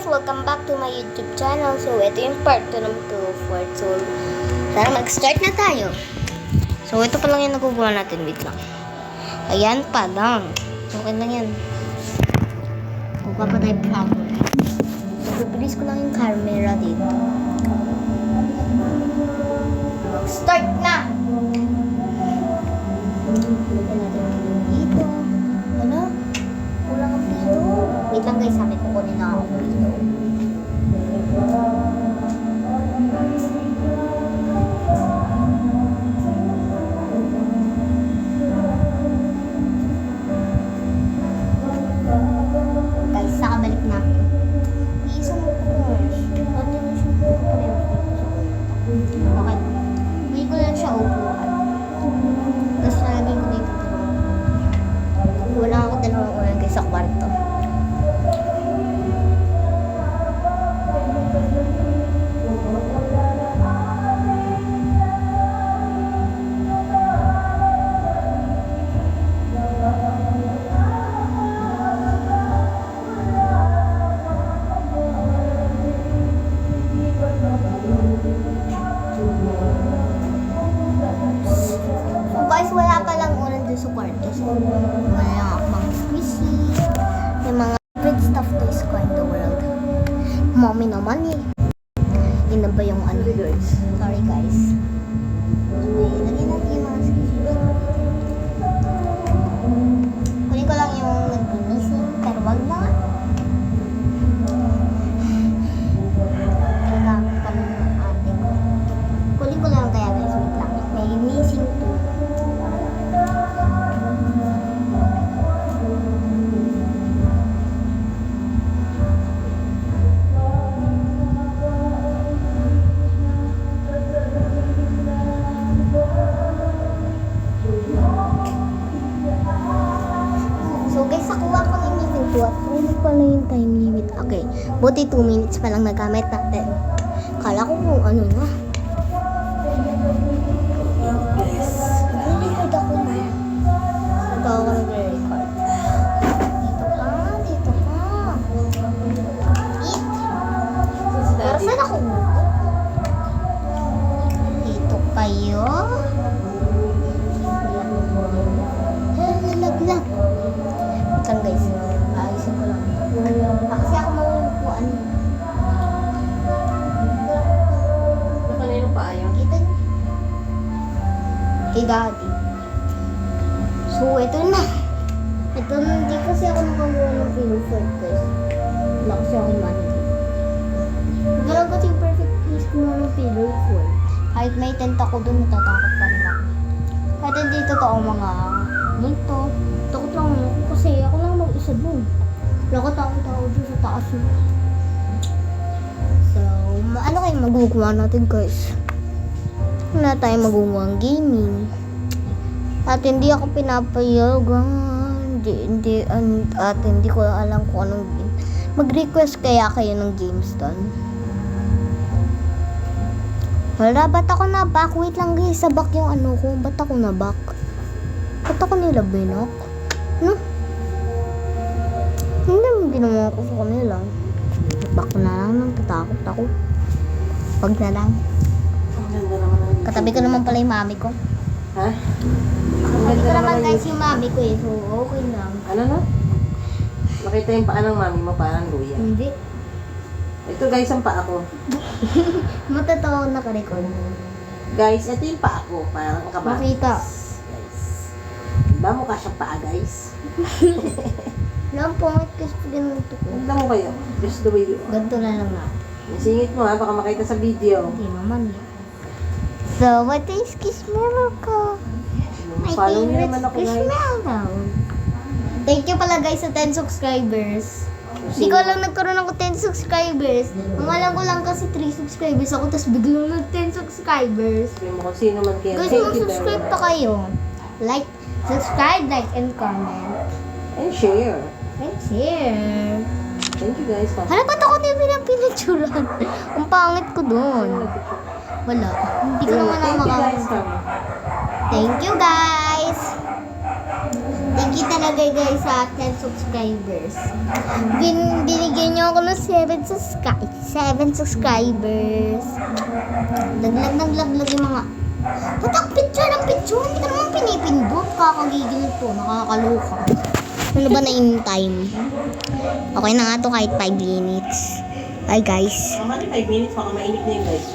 welcome back to my YouTube channel. So, ito yung part 2 ng 2 So, tara mag-start na tayo. So, ito pa lang yung nagugawa natin. Wait lang. Ayan pa lang. Okay lang yan. Kuha pa tayo flower. So, bilis ko lang yung camera dito. Start na! Wait lang guys, sabi ko kunin na ako dito. Guys, sakabalik na ako. Iisang mo ko guys. Continuation ko pala yung okay. May ko lang siya upuan. Tapos nalagay ko dito. Wala ako dalawang ulan guys sa kwarto. Guys, wala pa lang ulan dun sa kwarto. So, wala ako mga squishy. Yung mga favorite stuff toys ko in the world. Mommy naman eh. Yun na ba yung ano? Sorry guys. Okay, lagyan natin yung mga squishy. Kunin ko lang yung nag-missing. Pero wag na. Ginagamit kami ng ate ko. Kunin ko lang kaya guys. Wait lang. May missing too. So guys, nakuha ko na yung missing 2 at ano pala yung time limit. Okay, buti 2 minutes pa lang nagamit natin. Kala ko kung ano na. Yes. Nag-record ako na. Ito ako nag-record. Dito ka. Eat. Para saan ako? Dito kayo. Nalaglag. Lang guys, ayusin ko lang. Kasi ako malupuan. Kanino pa ayaw? Kita niyo? Kay daddy. So, ito na. Ito na, hindi kasi ako nakakuha ng pillow fort guys. Wala kasi ako managin. Gano'n kasi yung perfect case ko ng pillow fort. Kahit may tent ako doon, natatakot pa rin ako. Kahit hindi totoo mga multo. Takot lang ako kasi ako lang mag-isa doon. Wala ko takot ako doon sa taas. So, ano kayo magagawa natin guys? Wala tayong magagawa ng gaming. At hindi ako pinapayagan. At hindi ko alam kung anong game. Mag-request kaya kayo ng games doon. Wala, ba't ako na-back? Wait lang guys, sa back yung ano ko. Ba't ako na-back? Ba't ako nila binok? No? Hindi naman ako sa kanila. Back na lang nang tatakot ako. Wag na lang. Katabi ko naman pala yung mami ko. Ha? Katabi ko naman guys yung mami ko eh. So, okay lang. Ano na? Makita yung paa ng mami mo, parang luya. Hindi. Ito guys, ang paa ko. Matatawa naka-record. Guys, ito yung paa ko, parang kabatis. Makita. Guys. Diba mukha siyang paa guys? Alam po, kasi ganito ko. Ganda mo kayo. Just the way you are. Ganito na lang natin. Singit mo ha, baka makita sa video. Hindi naman eh. So, what is Kismero ko? My Follow niyo favorite naman ako guys. Kismero. Thank you pala guys sa 10 subscribers. Hindi ko lang nagkaroon ako 10 subscribers. Ang alam ko lang kasi 3 subscribers ako, tapos biglang nag 10 subscribers. Sabi mo kung sino man kayo. Guys, Thank you very mag-subscribe much. pa kayo. Like, subscribe, like, and comment. And share. And share. Thank you guys. Hala, ba't ako din pinapinaturan? Ang pangit ko doon. Wala. Hindi ko naman ako Thank you makakita. guys. Thank you guys. Thank Thank you talaga guys sa 10 subscribers. Binigyan niyo ako ng 7 subscribers. Laglag yung mga... Ba't ang picture ng picture? Hindi ka naman pinipindot. Kakagigil to. Nakakaloka. Ano ba na in time? Okay na nga to kahit 5 minutes. Bye guys. Mami, 5 minutes, baka mainit na yung guys.